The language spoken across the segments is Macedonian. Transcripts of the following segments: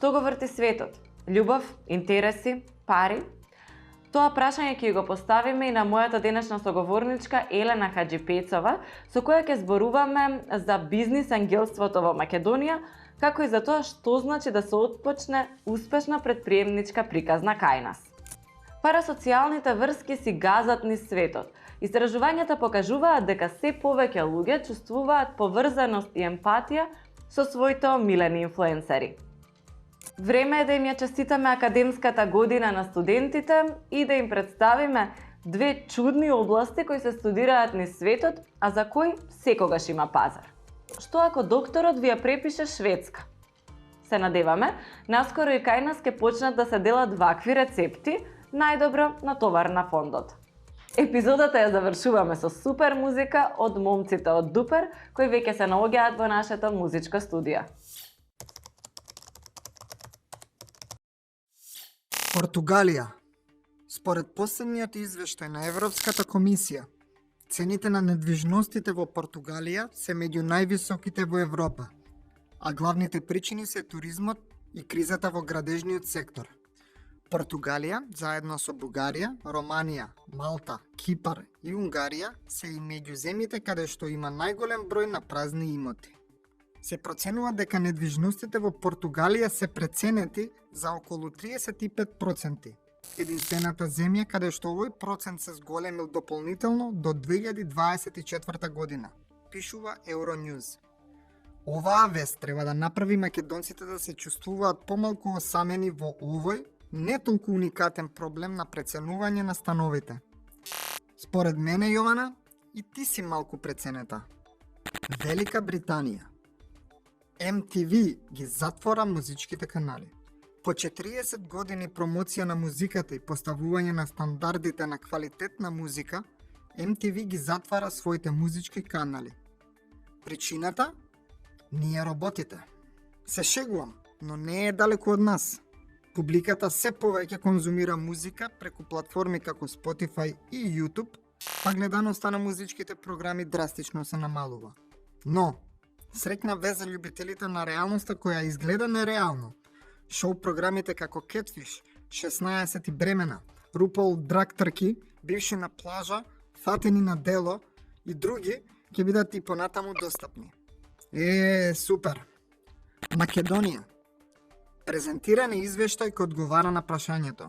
Што го врти светот? Љубов, интереси, пари? Тоа прашање ќе го поставиме и на мојата денешна соговорничка Елена Хаџипецова, со која ќе зборуваме за бизнис ангелството во Македонија, како и за тоа што значи да се отпочне успешна предприемничка приказна кај нас. Парасоцијалните врски си газат низ светот. Истражувањата покажуваат дека се повеќе луѓе чувствуваат поврзаност и емпатија со своите омилени инфлуенсери. Време е да им ја честитаме академската година на студентите и да им представиме две чудни области кои се студираат низ светот, а за кои секогаш има пазар. Што ако докторот ви ја препише шведска? Се надеваме, наскоро и кај нас ќе почнат да се делат вакви рецепти, најдобро на товар на фондот. Епизодата ја завршуваме со супер музика од момците од Дупер, кои веќе се наоѓаат во нашата музичка студија. Португалија. Според последниот извештај на Европската комисија, цените на недвижностите во Португалија се меѓу највисоките во Европа, а главните причини се туризмот и кризата во градежниот сектор. Португалија, заедно со Бугарија, Романија, Малта, Кипар и Унгарија, се и меѓу земјите каде што има најголем број на празни имоти. Се проценува дека недвижностите во Португалија се преценети за околу 35%. Единствената земја каде што овој процент се зголемил дополнително до 2024 година, пишува Euronews. Оваа вест треба да направи македонците да се чувствуваат помалку осамени во овој не толку уникатен проблем на преценување на становите. Според мене, Јована, и ти си малку преценета. Велика Британија. MTV ги затвора музичките канали. По 40 години промоција на музиката и поставување на стандардите на квалитетна музика, MTV ги затвара своите музички канали. Причината? Ние роботите. Се шегувам, но не е далеку од нас. Публиката се повеќе конзумира музика преку платформи како Spotify и YouTube, па гледаноста на музичките програми драстично се намалува. Но, среќна вест за љубителите на реалноста која изгледа нереално. Шоу програмите како Catfish, 16 бремена, RuPaul Drag Trki, бивши на плажа, фатени на дело и други ќе бидат и понатаму достапни. Супер! Македонија. Презентиран е извештај кој одговара на прашањето.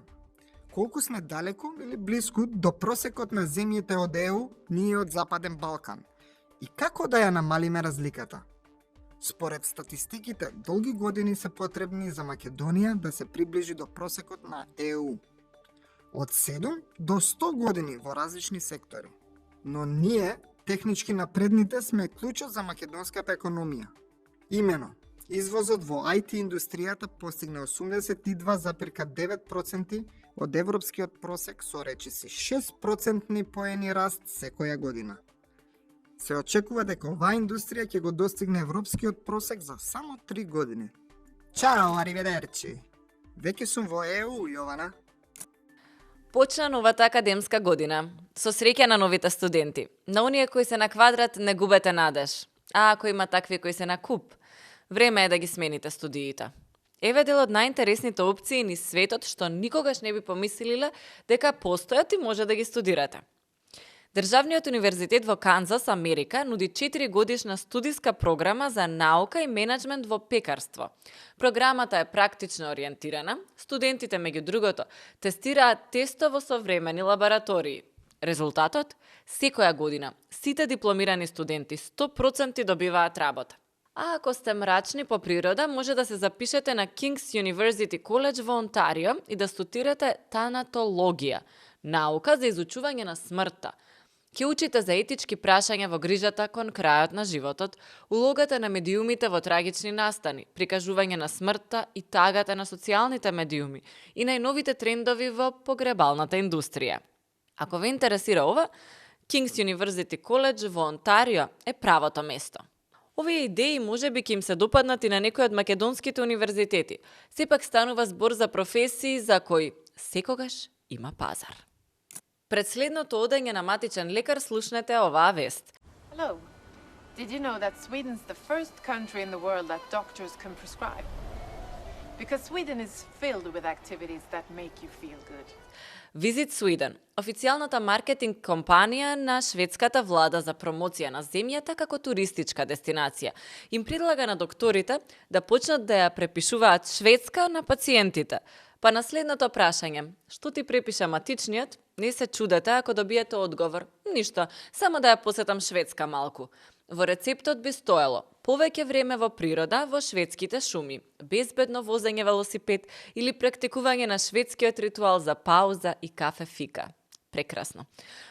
Колку сме далеку или блиску до просекот на земјите од ЕУ, ние од Западен Балкан? И како да ја намалиме разликата? Според статистиките, долги години се потребни за Македонија да се приближи до просекот на ЕУ. Од 7 до 100 години во различни сектори. Но ние, технички напредните, сме клучот за македонската економија. Имено, извозот во IT индустријата постигна 82,9% од европскиот просек со речиси 6% поени раст секоја година. Се очекува дека оваа индустрија ќе го достигне европскиот просек за само 3 години. Чао, ариведерчи! Веќе сум во ЕУ, Јована. Почна новата академска година. Со среќа на новите студенти. На оние кои се на квадрат не губете надеж. А ако има такви кои се на куп, време е да ги смените студиите. Еве дел од најинтересните опции низ светот што никогаш не би помислиле дека постојат и може да ги студирате. Државниот универзитет во Канзас, Америка, нуди 4-годишна студиска програма за наука и менеджмент во пекарство. Програмата е практично ориентирана, студентите, меѓу другото, тестираат тестово современи лаборатории. Резултатот? Секоја година, сите дипломирани студенти 100% добиваат работа. А ако сте мрачни по природа, може да се запишете на King's University College во Онтарио и да студирате танатологија, наука за изучување на смртта. Ќе учите за етички прашања во грижата кон крајот на животот, улогата на медиумите во трагични настани, прикажување на смртта и тагата на социјалните медиуми и најновите трендови во погребалната индустрија. Ако ве интересира ова, King's University College во Онтарио е правото место. Овие идеи може би ќе им се допаднат и на некои од македонските универзитети. Сепак станува збор за професии за кои секогаш има пазар. Пред следното одење на матичен лекар слушнете оваа вест. Hello. Did you know that Sweden's the first country in the world that doctors can prescribe? Because Sweden is filled with activities that make you feel good. Visit Sweden, официјалната маркетинг компанија на шведската влада за промоција на земјата како туристичка дестинација, им предлага на докторите да почнат да ја препишуваат шведска на пациентите. Па на следното прашање, што ти препиша матичниот, не се чудете ако добиете одговор. Ништо, само да ја посетам Шведска малку. Во рецептот би стоело повеќе време во природа во шведските шуми, безбедно возење велосипед или практикување на шведскиот ритуал за пауза и кафе фика. Прекрасно.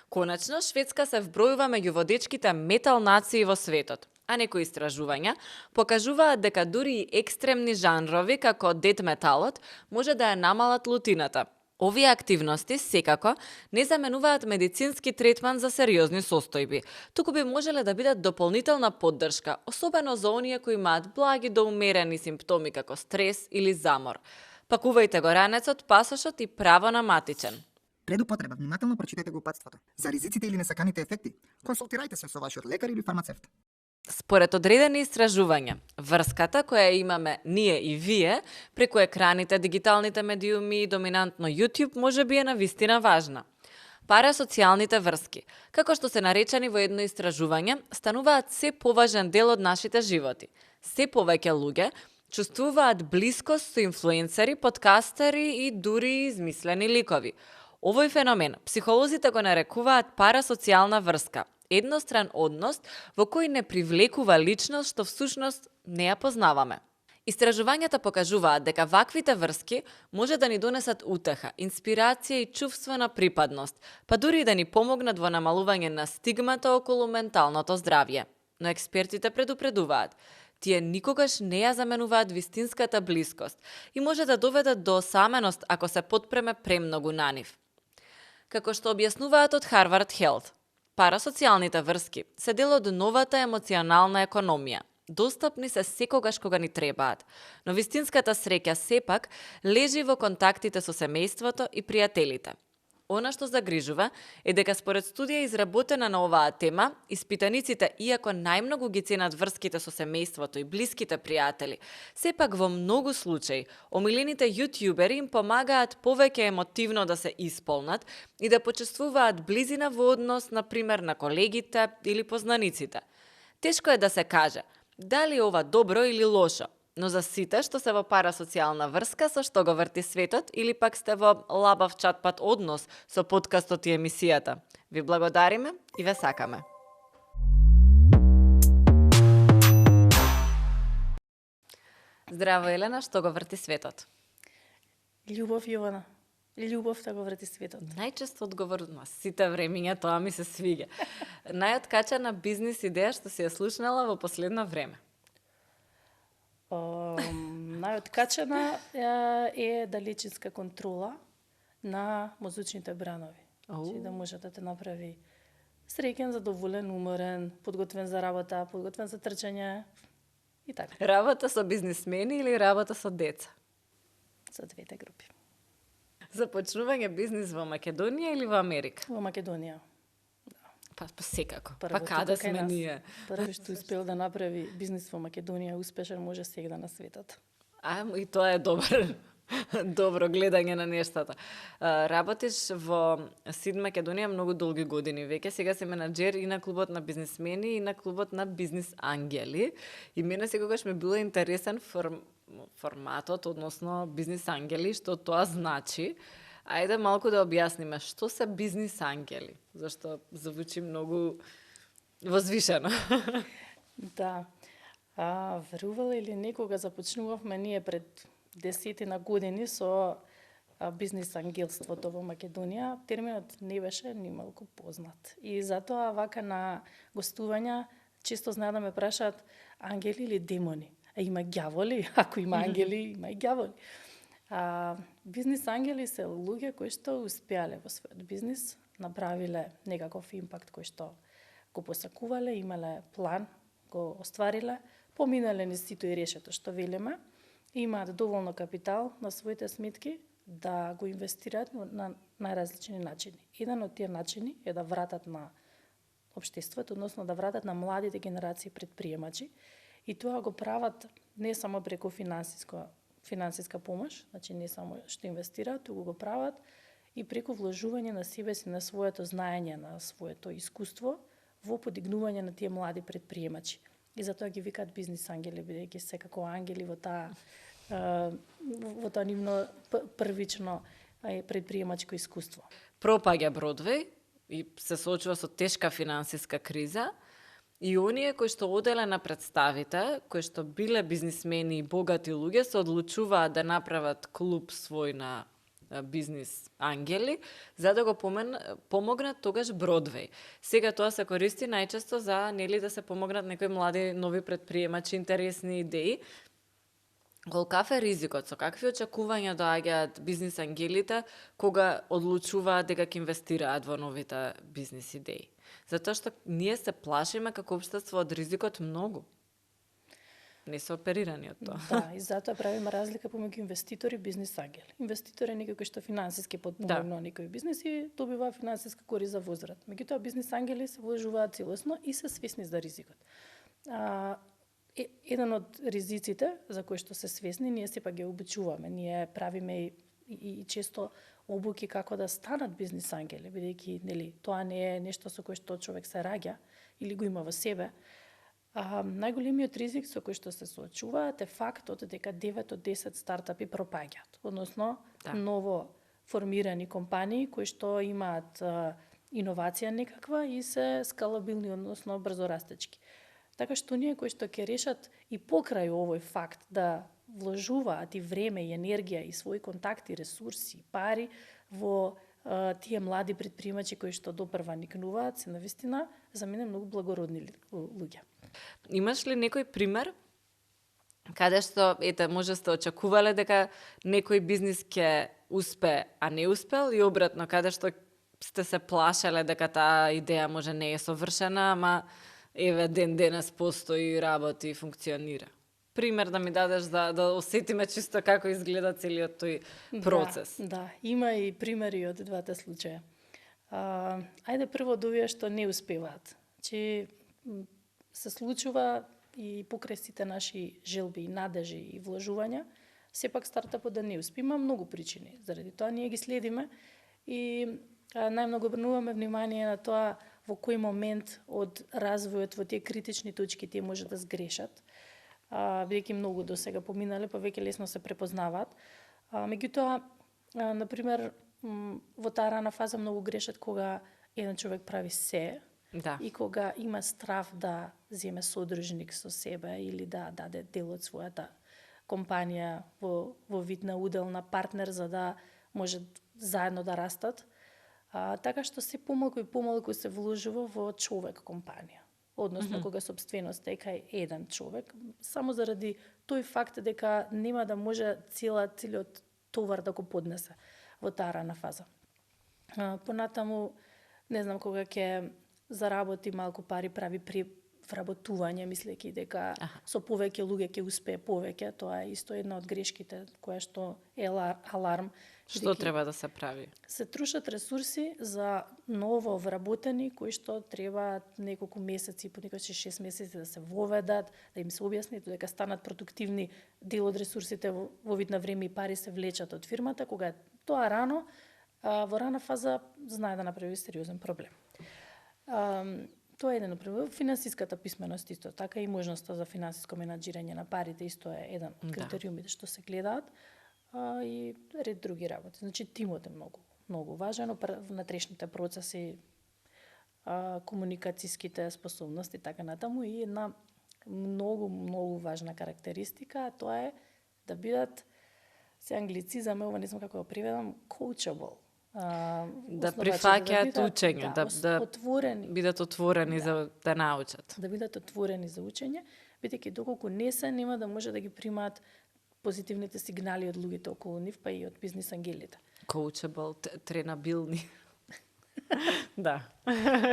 Конечно, Шведска се вбројува меѓу водечките метал нации во светот, а некои истражувања покажуваат дека дури и екстремни жанрови како дет металот може да ја намалат лутината. Овие активности, секако, не заменуваат медицински третман за сериозни состојби, туку би можеле да бидат дополнителна поддршка, особено за оние кои имаат благи до умерени симптоми како стрес или замор. Пакувајте го ранецот, пасошот и право на матичен. Пред употреба, внимателно прочитајте го упатството. За ризиците или несаканите ефекти, консултирајте се со вашиот лекар или фармацевт. Според одредени истражувања, врската која имаме ние и вие, преку екраните, дигиталните медиуми и доминантно YouTube, може би е навистина важна. Парасоцијалните врски, како што се наречени во едно истражување, стануваат се поважен дел од нашите животи. Се повеќе луѓе чувствуваат блискост со инфлуенсери, подкастери и дури измислени ликови. Овој феномен психолозите го нарекуваат парасоцијална врска, едностран однос во кој не привлекува личност што всушност не ја познаваме. Истражувањата покажуваат дека ваквите врски може да ни донесат утеха, инспирација и чувство на припадност, па дури и да ни помогнат во намалување на стигмата околу менталното здравје. Но експертите предупредуваат, тие никогаш не ја заменуваат вистинската блискост и може да доведат до осаменост ако се потпреме премногу на нив. Како што објаснуваат од Harvard Health, парасоцијалните врски се дел од новата емоционална економија. Достапни се секогаш кога ни требаат, но вистинската среќа сепак лежи во контактите со семејството и пријателите. Она што загрижува е дека според студија изработена на оваа тема, испитаниците, иако најмногу ги ценат врските со семејството и блиските пријатели, сепак во многу случаи омилените јутјубери им помагаат повеќе емотивно да се исполнат и да почувствуваат близина во однос, например, на колегите или познаниците. Тешко е да се каже дали ова добро или лошо, но за сите што се во парасоцијална врска со што го врти светот или пак сте во лабав чатпат однос со подкастот и емисијата, ви благодариме и ве сакаме. Здраво, Елена, што го врти светот? Љубов, Јована. Љубовта го врти светот. Најчесто одговор на сите времиња, тоа ми се свиѓа. Најоткачана бизнис идеја што си ја слушнала во последно време? Најоткачена е далечинска контрола на мозучните бранови. Значи да може да те направи среќен, задоволен, уморен, подготвен за работа, подготвен за трчање и така. Работа со бизнисмени или работа со деца? За двете групи. Започнување бизнис во Македонија или во Америка? Во Македонија. Па секако. Прво, Па каде тука кај сме нас. ние? Први што успел да направи бизнис во Македонија успешен може сегда на светот. И тоа е добро гледање на нештата. Работиш во СИД Македонија многу долги години веќе. Сега си менаџер и на клубот на бизнисмени и на клубот на бизнис ангели. И мене секогаш ме било интересен форматот, односно бизнис ангели, што тоа значи. Ајде малку да објасниме што се бизнис ангели, зашто звучи многу возвишено. Да. Верувала или некога започнувавме ние пред 10 години со бизнис ангелството во Македонија. Терминот не беше ни малку познат. И затоа вака на гостувања често знаат да ме прашаат ангели или демони. А има ѓаволи? Ако има ангели, има и ѓаволи. Бизнис ангели се луѓе кои што успеале во својот бизнис, направиле некаков импакт кој што го посакувале, имале план, го оствариле, поминале низ сито и решето што велиме, имаат доволно капитал на своите сметки да го инвестираат на најразлични начини. Еден од тие начини е да вратат на општеството, односно да вратат на младите генерации предприемачи, и тоа го прават не само преку финансиско финансиска помош, значи не само што инвестираат, туку го прават и преку вложување на себе си, на своето знаење, на своето искуство во подигнување на тие млади предприемачи. И затоа ги викаат бизнис ангели, бидејќи се како ангели во тоа нивно првично предприемачко искуство. Пропаѓа Бродвеј и се соочува со тешка финансиска криза, и оние кои што оделе на представите, кои што биле бизнисмени и богати луѓе, се одлучуваат да направат клуб свој на бизнис ангели, за да го помогнат тогаш Бродвеј. Сега тоа се користи најчесто за да се помогнат некои млади нови предприемачи, интересни идеи. Колкав е ризикот, со какви очекувања доаѓаат бизнис ангелите кога одлучуваат дека ќе инвестираат во новите бизнис идеи? Затоа што ние се плашиме како општество од ризикот многу. Не се оперирани од тоа. Да, и затоа правиме разлика помеѓу инвеститори и бизнис ангели. Инвеститор е некој кој што финансиски подпомогнува некој бизнис и добива финансиска корист за возврат. Меѓутоа бизнис ангели се вложуваат целосно и се свесни за ризикот. Еден од ризиците за кои што се свесни, ние сепак ги обучуваме. Ние правиме и често обуки како да станат бизнис ангели, бидејќи тоа не е нешто со кое што човек се раѓа или го има во себе. Најголемиот ризик со кој што се соочуваат е фактот дека 9 од 10 стартапи пропаѓаат, односно ново формирани компании кои што имаат иновација некаква и се скалабилни, односно брзо растечки. Така што ние кои што ќе решат и покрај овој факт да вложуваат и време, и енергија, и своји контакти, ресурси, пари во тие млади предприемачи кои што допрва никнуваат, се навистина за мене многу благородни луѓе. Имаш ли некој пример каде што може сте очекувале дека некој бизнис ќе успе, а не успел, и обратно каде што сте се плашеле дека таа идеја може не е совршена, ама еве ден денес постои, работи и функционира? Пример да ми дадеш да осетиме чисто како изгледа целиот тој процес. Да, има и примери од двата случаја. Ајде прво од овие што не успеваат. Че се случува и покрај сите наши желби и надежи и вложувања, сепак стартапот да не успе. Има многу причини. Заради тоа ние ги следиме и најмногу обрнуваме внимание на тоа во кој момент од развојот во тие критични точки тие може да сгрешат. Бидејќи многу до сега поминале, па веќе лесно се препознаваат. Меѓутоа, например, во таа рана фаза многу грешат кога еден човек прави се, и кога има страв да земе содружник со себе или да даде дел од својата компанија во вид на удел на партнер за да може заедно да растат. Така што се помалку и помалку се вложува во човек компанија. Односно, кога собственоста е кај еден човек, само заради тој факт дека нема да може целиот товар да го поднесе во таа рана фаза. Понатаму, не знам, кога ќе заработи малку пари, прави вработување, мислејќи дека со повеќе луѓе ќе успее повеќе, тоа е исто една од грешките која што е аларм. Што треба да се прави? Се трошат ресурси за ново вработени кои што требаат неколку месеци, понекогаш 6 месеци да се воведат, да им се објасни дека станат продуктивни. Дел од ресурсите во вид на време и пари се влечат од фирмата, кога е тоа рано, во рана фаза знае да направи сериозен проблем. Тоа е еден пример. Финансиската писменост исто така и можноста за финансиско менаџирање на парите исто е еден од критериумите што се гледаат. И ред други работи. Значи, тимот е многу важен, внатрешните процеси, комуникацијските способности, така натаму, и една многу важна карактеристика, тоа е да бидат, се англицизам, ова не знам како го преведам, coachable. Да прифаќаат учење, да бидат отворени за да научат. Да бидат отворени за учење, бидејќи доколку не се, нема да може да ги примаат позитивните сигнали од луѓето околу нив, па и од бизнис ангелите. Coachable, тренабилни. Да.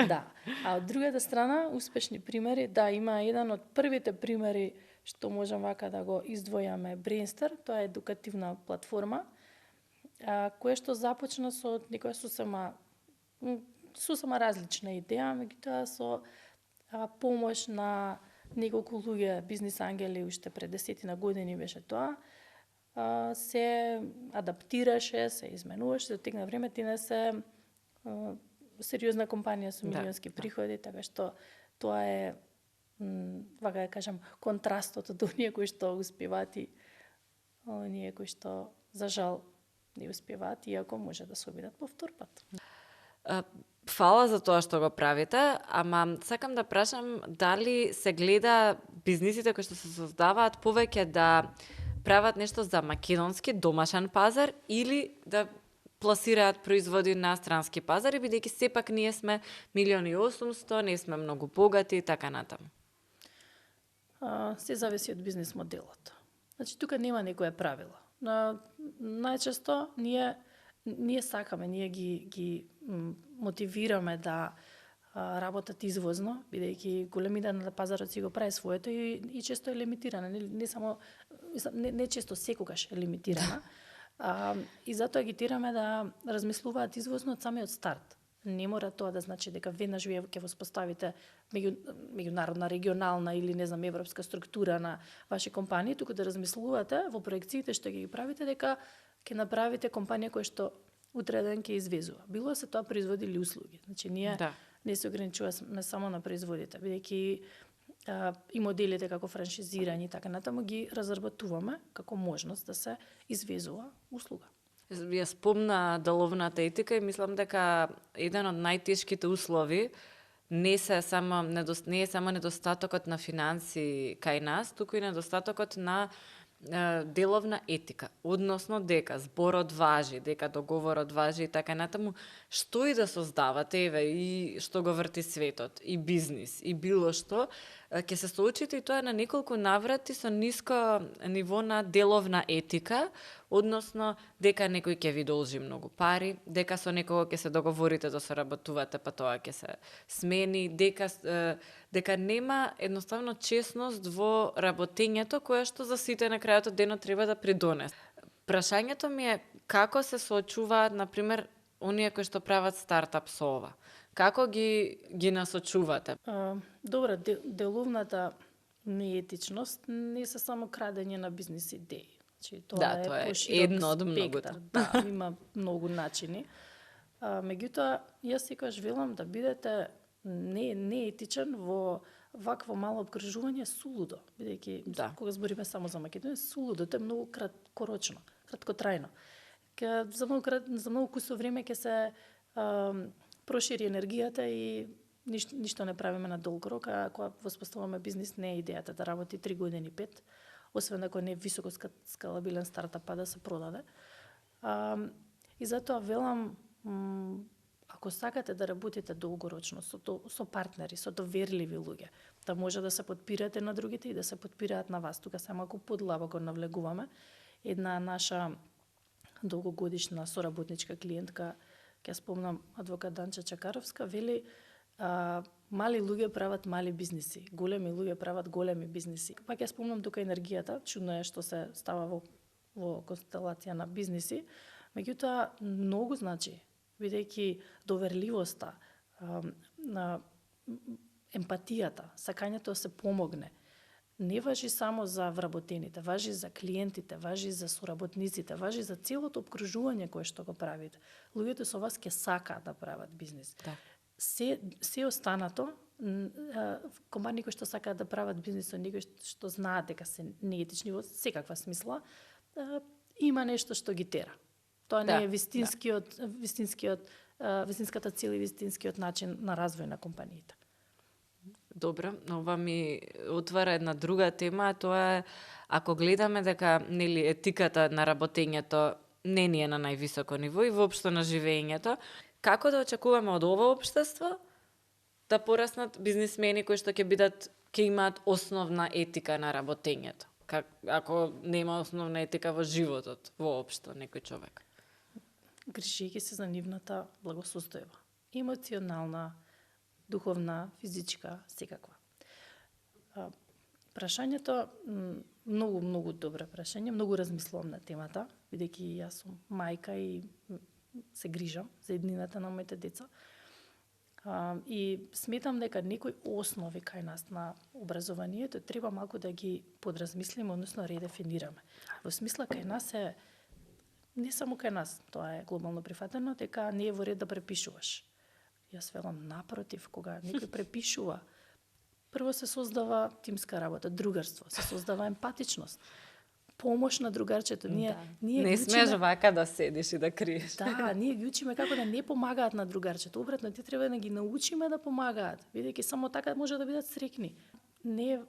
Да. А од другата страна, успешни примери, да, има еден од првите примери што можам вака да го издвојаме, Brainster, тоа е едукативна платформа, која што започна со некоја сосема различна идеја, меѓутоа со помош на неколку луѓе, бизнис ангели, уште пред 10 години беше тоа, се адаптираше, се изменуваше, до текна време ти не се сериозна компанија со милионски приходи, така што тоа е вака да кажам контрастот од оние кои што успеваат и оние кои што за жал не успеваат, иако може да се обидат повтор пат. Фала за тоа што го правите, ама сакам да прашам дали се гледа бизнисите кои што се создаваат повеќе да прават нешто за македонски домашен пазар или да пласираат производи на странски пазари, бидејќи сепак ние сме 1.800.000, не сме многу богати и така натаму. Се зависи од бизнес моделот. Значи, тука нема некое правило. Најчесто ние сакаме, ние ги мотивираме да работат извозно, бидејќи големина на пазарот си го прави своето и често е лимитирана, не само не често, секогаш е лимитирана. И затоа агитираме да размислуваат извозно од самиот старт. Не мора тоа да значи дека веднаш вие ќе воспоставите меѓународна, регионална или не знам европска структура на ваши компании, туку да размислувате во проекциите што ги правите дека ќе направите компанија која што утре ден ќе извезува. Било се тоа производи или услуги. Значи ние не се ограничуваме само на производите, бидејќи и моделите како франшизирање и така натаму ги разработуваме како можност да се извезува услуга. Ја спомна деловната етика и мислам дека еден од најтешките услови не е само недостатокот на финанси кај нас, туку и недостатокот на деловна етика, односно дека зборот важи, дека договорот важи и така натаму, што и да создавате, еве, и што го врти светот, и бизнис, и било што, ќе се соочите и тоа на неколку наврати со ниско ниво на деловна етика, односно дека некој ќе ви должи многу пари, дека со некого ќе се договорите да соработувате, па тоа ќе се смени, дека нема едноставно честност во работењето која што за сите на крајот од денот треба да придонесе. Прашањето ми е како се соочуваат, например, оние кои што прават стартап со ова? Како ги насочувате? Добра, деловната неетичност не се само крадење на бизнис идеи. Значи, тоа е едно од многото. Да, има многу начини. Меѓутоа, јас секогаш велам да бидете неетичен во вакво мало обкружување сулудо, бидејќи кога збориме само за Македонија, сулудото е многу краткорочно, краткотрајно. За многу кусо време ќе се прошири енергијата и ништо не правиме на долг рок, а кога воспоставаме бизнис не е идејата да работи 3 години 5, освен ако не е високо скалабилен стартап па да се продаде. И затоа велам, ако сакате да работите долгорочно со партнери, со доверливи луѓе, да може да се подпирате на другите и да се подпираат на вас. Тука само малку подлабоко навлегуваме. Една наша долгогодишна соработничка клиентка, ќе спомнам адвокат Данча Чакаровска, вели мали луѓе прават мали бизниси, големи луѓе прават големи бизниси. Па ќе спомнам тука енергијата, чудно е што се става во констелација на бизниси, меѓутоа многу значи, бидејќи доверливоста, емпатијата, сакањето да се помогне, не важи само за вработените, важи за клиентите, важи за соработниците, важи за целото обкружување кое што го правите. Луѓето со вас ќе сакаат да прават бизнис. Да. Се останато, компании кои што сакаат да прават бизнис со некои што знаат дека се неетични во секаква смисла, има нешто што ги тера. Тоа не е вистинската цел и вистинскиот начин на развој на компаниите. Добро, ова ми отвара една друга тема, а тоа е ако гледаме дека нели етиката на работењето не ни е на највисоко ниво и воопшто на живењето, како да очекуваме од ова општество да пораснат бизнисмени кои што ќе имаат основна етика на работењето? Ако нема основна етика во животот, воопшто некој човек? Грижејќи се за нивната благосостојба. Емоционална, духовна, физичка, секаква. Прашањето, многу добро прашање, многу размислувам на темата, бидејќи јас сум мајка и се грижам за еднината на моите деца. И сметам дека некои основи кај нас на образованието треба малку да ги подразмислиме, односно редефинираме. Во смисла кај нас е, не само кај нас, тоа е глобално прифатено, дека не е во ред да препишуваш. Јас велам напротив, кога некој препишува, прво се создава тимска работа, другарство, се создава емпатичност, помош на другарчето. Ние Не смееш вака да седиш и да криеш. Да, ние ги учиме како да не помагаат на другарчето. Обратно, ти треба да ги научиме да помагаат, бидејќи само така може да бидат среќни. Не,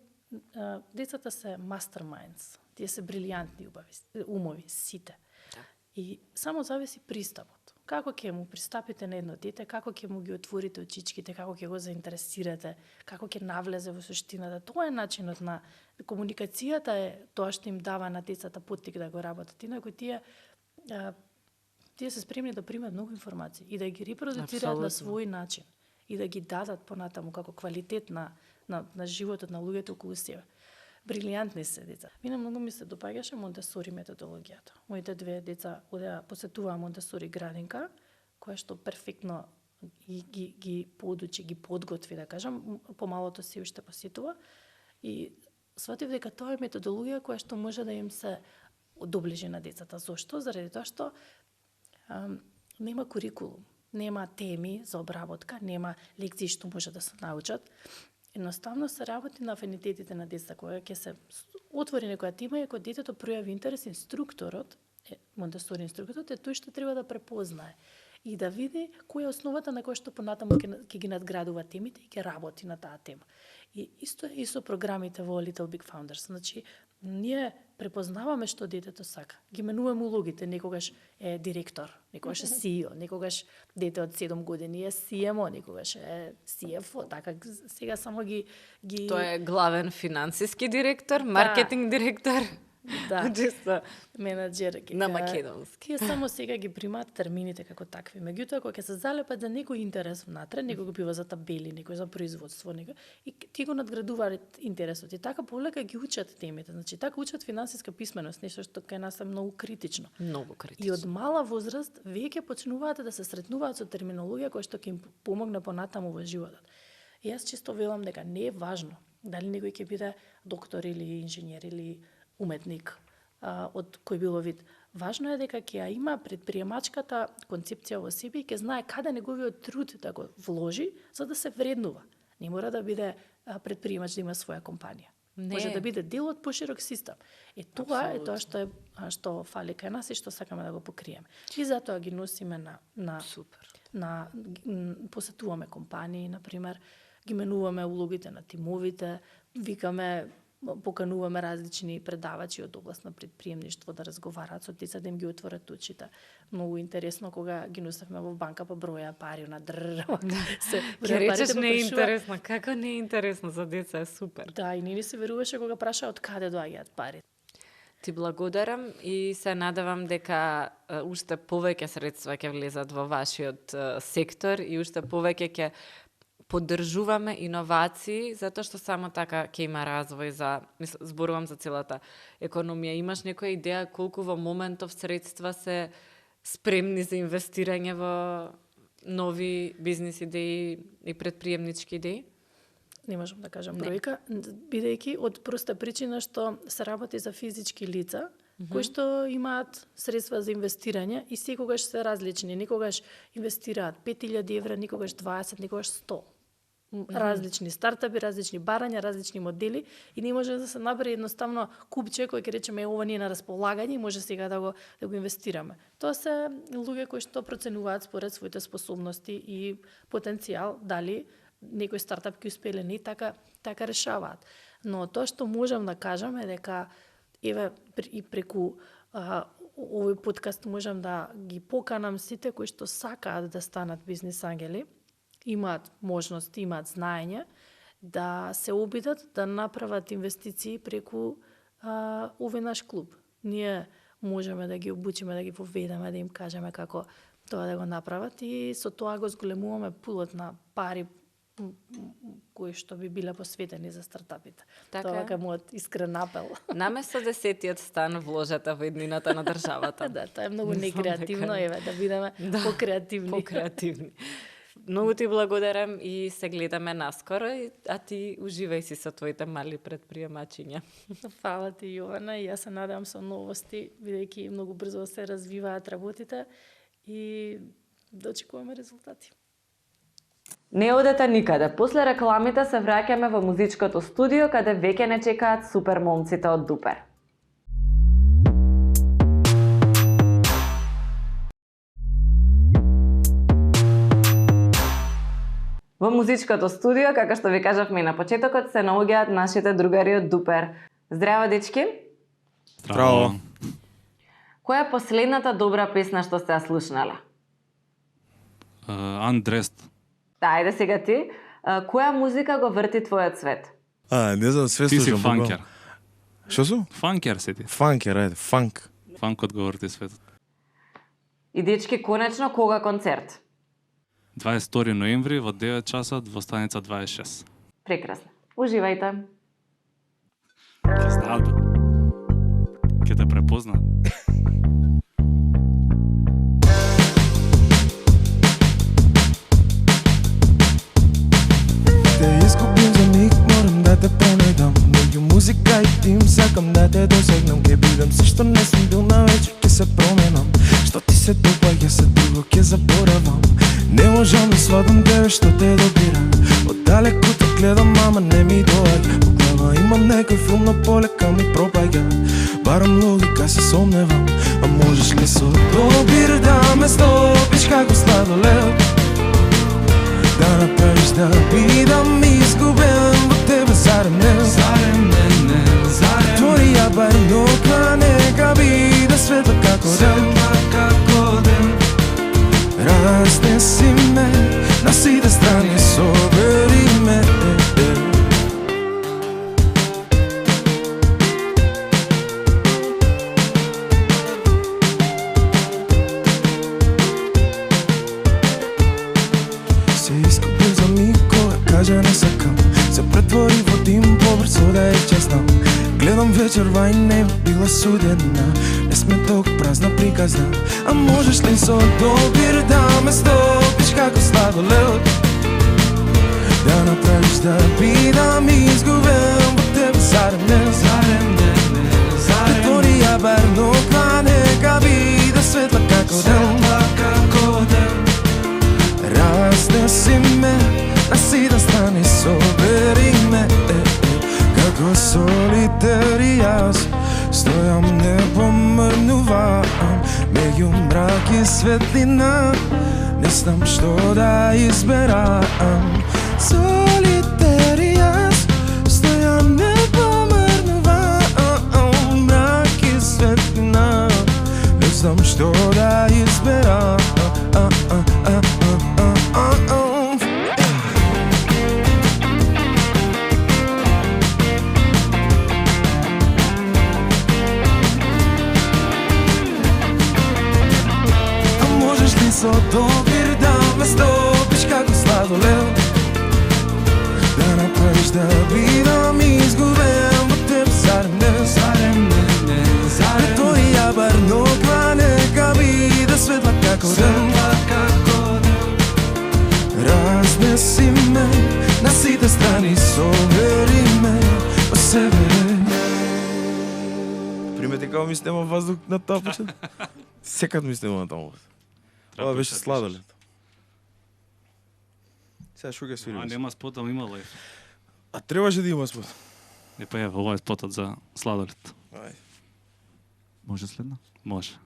децата се masterminds, тие се брилијантни умови, сите. И само зависи пристапот. Како ќе му пристапите на едно дете, како ќе му ги отворите очичките, како ќе го заинтересирате, како ќе навлезе во суштината. Тоа е начинот на комуникацијата, е тоа што им дава на децата поттик да го работат. Инаку тие се спремни да примат многу информации и да ги репродуцираат на свој начин и да ги дадат понатаму како квалитет на животот на луѓето околу себе. Брилијантни се деца. Мене многу ми се допаѓаше Монтесори методологијата. Моите две деца посетуваа Монтесори градинка, која што перфектно ги подучи, ги подготви, да кажам, помалото си уште посетува. И сватив дека тоа е методологија која што може да им се доближи на децата. Зошто? Заради тоа што нема курикулум, нема теми за обработка, нема лекции што може да се научат. Едноставно се работи на афинитетите на децата, кога ќе се отвори некоја тема и кога детето пројави интерес, инструкторот, Монтесори инструкторот е тој што треба да препознае и да види која е основата на која што понатаму ќе ги надградува темите и ќе работи на таа тема. И исто е и со програмите во Little Big Founders. Значи, ние препознаваме што детето сака. Ги менуваме улогите, некогаш е директор, некогаш е CEO, некогаш дете од 7 години е CMO, некогаш е CFO, така сега само ги Тој е главен финансиски директор, маркетинг директор. Да, Чисто менаџер. на македонски. Тие само сега ги примаат термините како такви. Меѓутоа, кога ќе се залепат за некој интерес внатре, некој го бива за табели, некој за производство, некој, и ти го надградуваат интересот. И така полека ги учат темите. Значи, така учат финансиска писменост, нешто што кај нас е многу критично. Многу критично. И од мала возраст веќе почнуваат да се сретнуваат со терминологија која што ќе им помогне понатаму во животот. И јас чисто велам дека не е важно дали некој ќе биде доктор или инженер или уметник од кој било вид. Важно е дека ќе ја има предприемачката концепција во себе и ќе знае каде неговиот труд да го вложи за да се вреднува. Не мора да биде предприемач да има своја компанија. Не. Може да биде дел од поширок систем. Тоа е тоа што фали кај нас и што сакаме да го покриеме. И затоа ги носиме Супер. Посетуваме компании, например, ги менуваме улогите на тимовите, покануваме различни предавачи од област на предприемништво да разговараат со деца, да им ги отворат очите. Многу интересно кога ги носевме во банка па броја пари на Ќе речеш не е интересно, како не е интересно за деца, е супер. Да, и не се веруваше кога праша од каде доаѓаат пари. Ти благодарам и се надевам дека уште повеќе средства ќе влезат во вашиот сектор и уште повеќе ќе поддржуваме иновации, затоа што само така ќе има развој зборувам за целата економија. Имаш некоја идеја колку во моментов средства се спремни за инвестирање во нови бизнис идеи и предприемнички идеи? Не можам да кажам бројка, бидејќи од проста причина што се работи за физички лица, кои што имаат средства за инвестирање и секогаш се различни. Никогаш инвестираат 5000 евра, никогаш 20, никогаш 100. Различни стартапи, различни барања, различни модели и не може да се набере едноставно купче кој ќе речеме ова ни е на располагање и може сега да го инвестираме. Тоа се луѓе кои што проценуваат според своите способности и потенцијал дали некој стартап ќе успее или не, така решаваат. Но тоа што можам да кажам е дека еве и преку овој подкаст можам да ги поканам сите кои што сакаат да станат бизнис ангели, имаат можности, имаат знаење, да се обидат да направат инвестиции преку овој наш клуб. Ние можеме да ги обучиме, да ги поведеме, да им кажеме како тоа да го направат и со тоа го зголемуваме пулот на пари кои што би биле посветени за стартапите. Тоа е мојот искрен апел. Наместо 10-тиот стан вложете во еднината на државата. Да, тоа е многу некреативно, еве, да бидеме покреативни. Покреативни. Многу ти благодарам и се гледаме наскоро, а ти уживај си со твоите мали предприемачиња. Фала ти, Јована, и јас се надевам со новости, бидејќи многу брзо се развиваат работите и да очекуваме резултати. Не одете никаде. После рекламите се враќаме во музичкото студио, каде веќе не чекаат супер момците од Дупер. Во музичкото студио, како што ви кажавме и на почетокот, се наоѓаат нашите другари од Дупер. Здраво, дечки! Здраво! Која е последната добра песна што сте ја слушнале? Undressed. Да, ајде сега ти. Која музика го врти твојот свет? Не знам, све Ти си слушам. фанкер. Што су? Фанкер си ти. Фанкер, ајде, фанк. Фанкот го врти светот. И дечки, конечно, кога концерт? 22 ноември во 9 часот во станица 26. Прекрасно. Уживајте. Ке знаат, бе. Ке те препознаат. Те изгубим за миг, морам да те пронајдам. Меѓу музика и тим, сакам да те досегнам. Ке бидам се што не сум бил на вечер, ке се променам. Што ти се допаѓа, се друго ке заборавам. Не можам да сватам тебе што те добира. Оддалеку те гледам, ама не ми доаѓа. По глава имам некој филм, но полека ми пропаѓа. Барам логика се сомневам, а можеш ли со добир да ме стопиш како сладолед? Да направиш да бидам изгубен во тебе, зарем не? Зарем не, зарем. Твори ја барем дока нека биде светла како ден. Разнеси ме на сите страни, собери ме. Се искупил за миг, кога кажа не сакам. Се претвори во дим, побрзо да ја честам. Гледам вечерва и не била судена. Не сме толку празна приказна. А можеш ли со добир да ме стопиш како сладолед? Да направиш да бидам изгубен во тебе, зарем не? Зарем не, зарем. Притвори ја барем дока нека биде светла како ден. Разнеси ме на сите страни, собери ме. Како солитер јас стојам, не помрнувам меѓу мрак и светлина. Не знам што да изберам. Солитер јас стојам, не помрнувам мрак и светлина. Не знам што да изберам. Со добир да ме стопиш како сладолед. Да направиш да бидам изгубен во тебе, зарем не? Зарем не, зарем. Притвори ја барем дока нека биде светла како ден. Разнеси ме на сите страни, собери ме во себе. Примети како ми снема воздух на тоа почет? Секад ми снема на тоа. Ова беше сладолед. Сега шо ќе свириме? Нема спот, ама има лајф. А требаше да има спот. Па е, ова е спотот за сладолед. Ајде. Може следно? Може.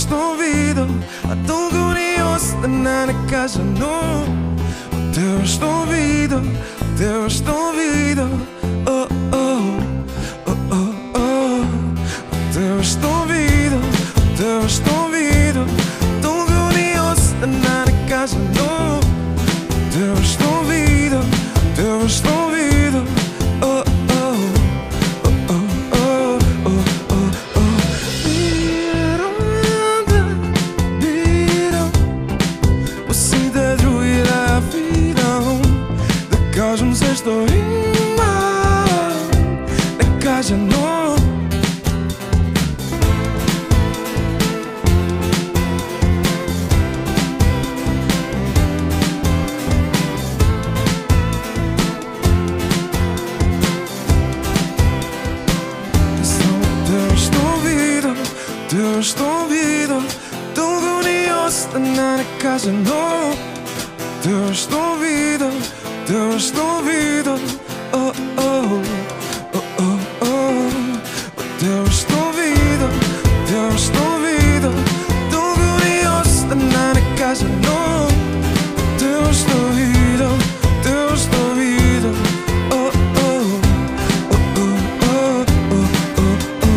што видов, а долго ни остана не кажано. Од тебе што видов, од тебе што видов, о, о, о, о, о. Од тебе што видов, од тебе што видов, долго ни остана не кажано. Од тебе што видов, од тебе што видов, о, о, о, о, о, о, о, о. Бирам, по сите други да ја видам, да кажам се што имам, не кажано. Тебе што видов, долго ни остана некажано. Тебе што видов, тебе што видов, о, о, о, о, о. Тебе што видов, тебе што видов, долго ни остана некажано. Тебе што видов, тебе што видов, о, о, о, о, о, о, о, о.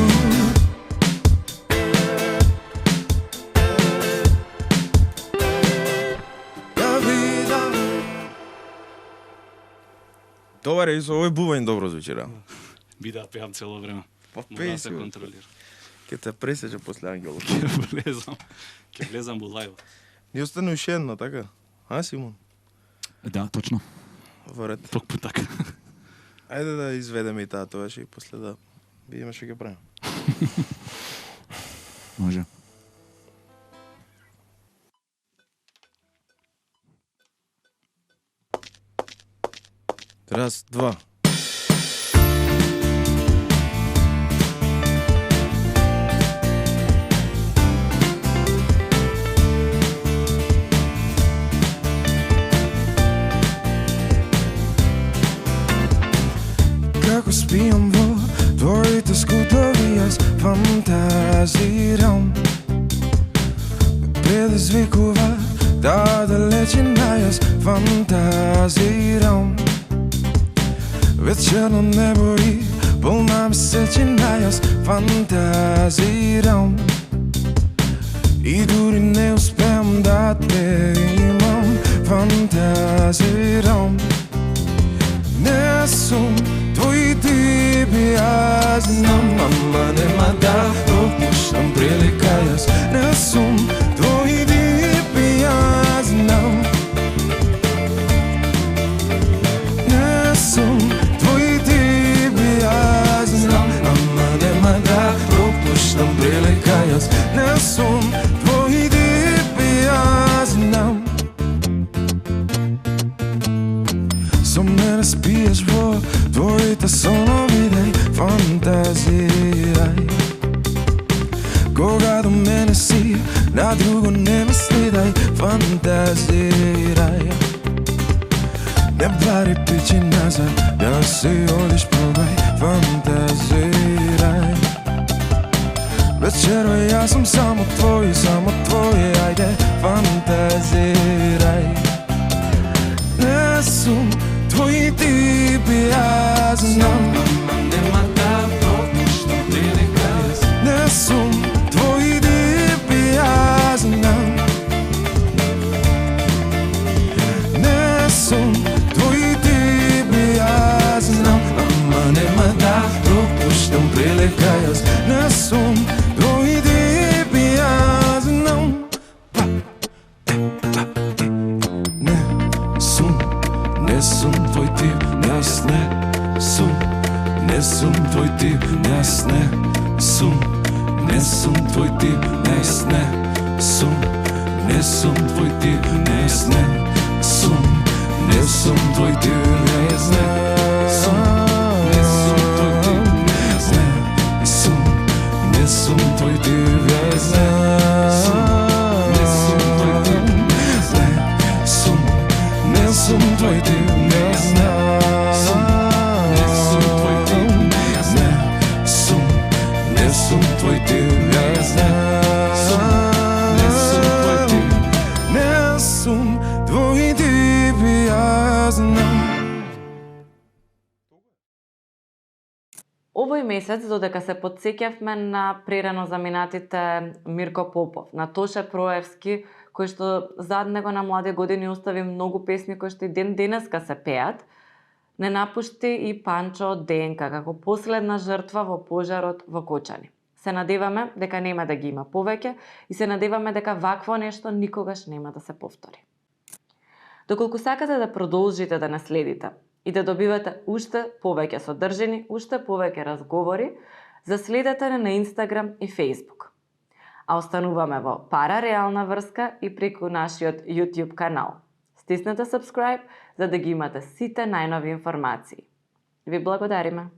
Добре, и со овој бубањ добро звучи, да. Би да пеам цело време. Па Мора пеј да си, се бе. контролира. Ке те пресече после Ангелот. Ќе влезам во лајв. Ни остане уште една, така? А, Симон? Да, точно. Во ред. Друг пат така. Ајде да изведеме и таа тоа и после да видиме што ќе правиме. Може. Раз, два. Како спијам во твоите скутови, јас фантазирам. Ме предизвикува таа далечина, јас фантазирам. Вечерно небо и полна месечина, јас фантазирам. И дури не успеам да те имам, фантазирам. Не сум твој тип, јас знам, ама нема да пропуштам прилика, јас не сум твој тип, јас знам. Не сум твој тип, јас знам, ама нема да пропуштам прилика, јас не сум твој тип, јас знам. Со мене спиеш во твоите сонови, дај фантазирај. Кога до мене си, на друго не мисли, дај фантазирај. Не бари пичи назад, да си одиш, пробај, фантазирај. Вечерва јас сум само твој, ајде, фантазирај. Не сум твој тип, јас знам, ама нема да пропуштам прилика, јас не сум твој тип, јас знам. Не сум твој тип, јас знам, ама нема да пропуштам прилика, јас не сум твој тип, јас знам. Не сум твој тип, јас не сум. Не сум твој тип, јас не сум. Не сум твој тип, јас не сум. Не сум твој тип, јас не сум. Не сум твој тип, јас не сум. Не сум твој тип, јас не сум. Не сум твој тип, јас не сум. Не сум твој тип, јас не сум. Не сум твој тип, јас не сум. Не сум твој тип, јас не сум. Не сум твој тип, јас не сум. месец додека се потсеќавме на прерано заминатите Мирко Попов, на Тоше Проевски, кој што зад него на млади години остави многу песни кои што и ден денеска се пеат, не напушти и Панчо од ДНК како последна жртва во пожарот во Кочани. Се надеваме дека нема да ги има повеќе и се надеваме дека вакво нешто никогаш нема да се повтори. Доколку сакате да продолжите да наследите и да добивате уште повеќе содржини, уште повеќе разговори, заследете не на Инстаграм и Фејсбук. А остануваме во парареална врска и преку нашиот YouTube канал. Стиснете subscribe за да ги имате сите најнови информации. Ви благодариме.